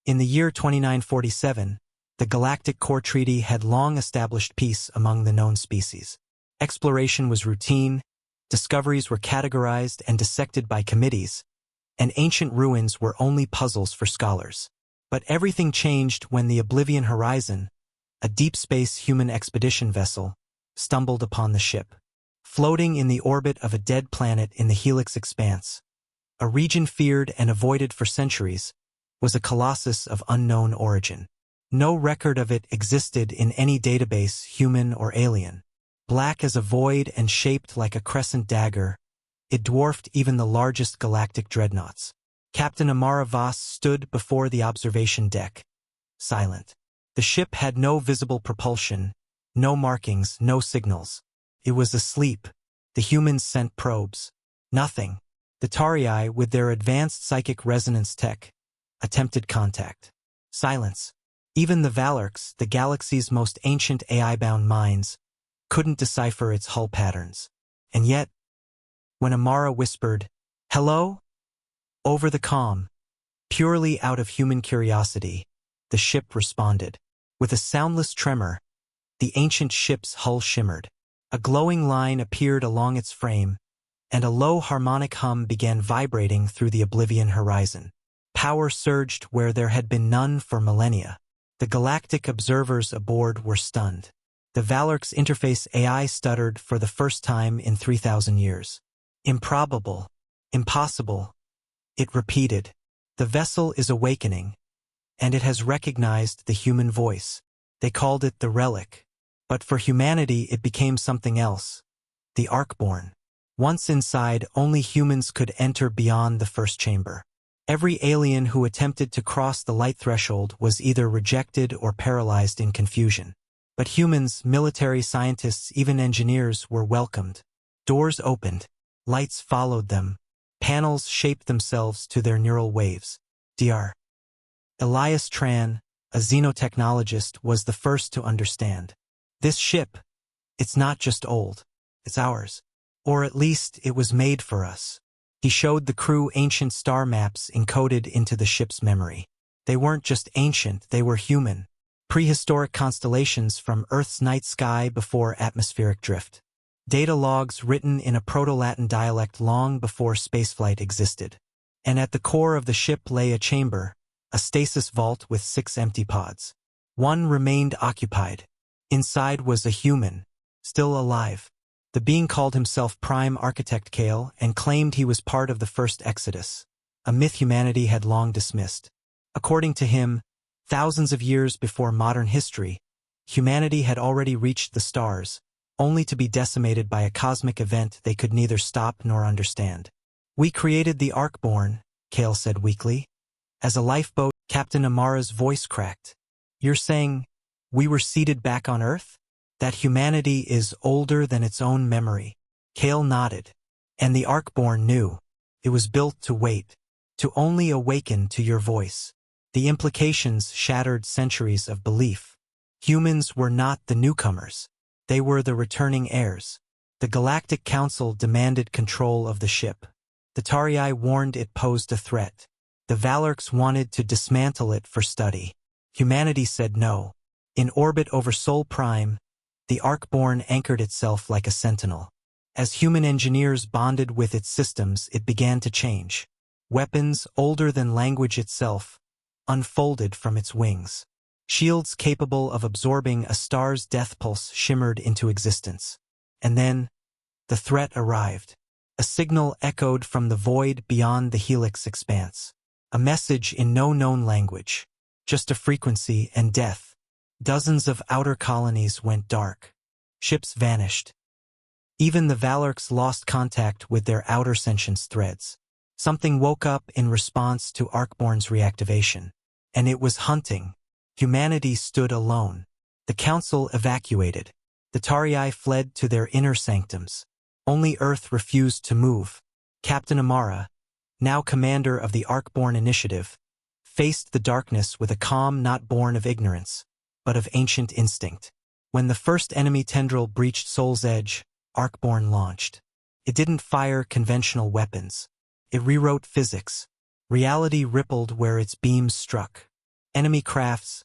In the year 2947, the Galactic Core Treaty had long established peace among the known species. Exploration was routine, discoveries were categorized and dissected by committees, and ancient ruins were only puzzles for scholars. But everything changed when the Oblivion Horizon, a deep space human expedition vessel, stumbled upon the ship. Floating in the orbit of a dead planet in the Helix Expanse, a region feared and avoided for centuries, was a colossus of unknown origin. No record of it existed in any database, human or alien. Black as a void and shaped like a crescent dagger, it dwarfed even the largest galactic dreadnoughts. Captain Amara Voss stood before the observation deck, silent. The ship had no visible propulsion, no markings, no signals. It was asleep. The humans sent probes. Nothing. The Tauri, with their advanced psychic resonance tech, attempted contact. Silence. Even the Valorcs, the galaxy's most ancient AI-bound minds, couldn't decipher its hull patterns. And yet, when Amara whispered, "Hello?" over the comm, purely out of human curiosity, the ship responded. With a soundless tremor, the ancient ship's hull shimmered. A glowing line appeared along its frame, and a low harmonic hum began vibrating through the Oblivion Horizon. Power surged where there had been none for millennia. The galactic observers aboard were stunned. The Valorc's interface AI stuttered for the first time in 3,000 years. "Improbable. Impossible." It repeated. "The vessel is awakening, and it has recognized the human voice." They called it the Relic. But for humanity it became something else. The Arcborn. Once inside, only humans could enter beyond the first chamber. Every alien who attempted to cross the light threshold was either rejected or paralyzed in confusion. But humans, military scientists, even engineers were welcomed. Doors opened. Lights followed them. Panels shaped themselves to their neural waves. Dr. Elias Tran, a xenotechnologist, was the first to understand. This ship, it's not just old, it's ours. Or at least it was made for us. He showed the crew ancient star maps encoded into the ship's memory. They weren't just ancient, they were human. Prehistoric constellations from Earth's night sky before atmospheric drift. Data logs written in a Proto-Latin dialect long before spaceflight existed. And at the core of the ship lay a chamber, a stasis vault with 6 empty pods. One remained occupied. Inside was a human, still alive. The being called himself Prime Architect Kale and claimed he was part of the first Exodus, a myth humanity had long dismissed. According to him, thousands of years before modern history, humanity had already reached the stars, only to be decimated by a cosmic event they could neither stop nor understand. "We created the Arcborn," Kale said weakly. As a lifeboat, Captain Amara's voice cracked. "You're saying we were seeded back on Earth? That humanity is older than its own memory?" Kale nodded. "And the Arcborn knew. It was built to wait, to only awaken to your voice." The implications shattered centuries of belief. Humans were not the newcomers. They were the returning heirs. The Galactic Council demanded control of the ship. The Tauri warned it posed a threat. The Valorcs wanted to dismantle it for study. Humanity said no. In orbit over Sol Prime, the Arcborn anchored itself like a sentinel. As human engineers bonded with its systems, it began to change. Weapons, older than language itself, unfolded from its wings. Shields capable of absorbing a star's death pulse shimmered into existence. And then, the threat arrived. A signal echoed from the void beyond the Helix Expanse. A message in no known language. Just a frequency and death. Dozens of outer colonies went dark. Ships vanished. Even the Valorcs lost contact with their outer sentience threads. Something woke up in response to Arcborn's reactivation. And it was hunting. Humanity stood alone. The Council evacuated. The Tauri fled to their inner sanctums. Only Earth refused to move. Captain Amara, now commander of the Arcborn Initiative, faced the darkness with a calm not born of ignorance, but of ancient instinct. When the first enemy tendril breached Sol's Edge, Arcborn launched. It didn't fire conventional weapons. It rewrote physics. Reality rippled where its beams struck. enemy crafts,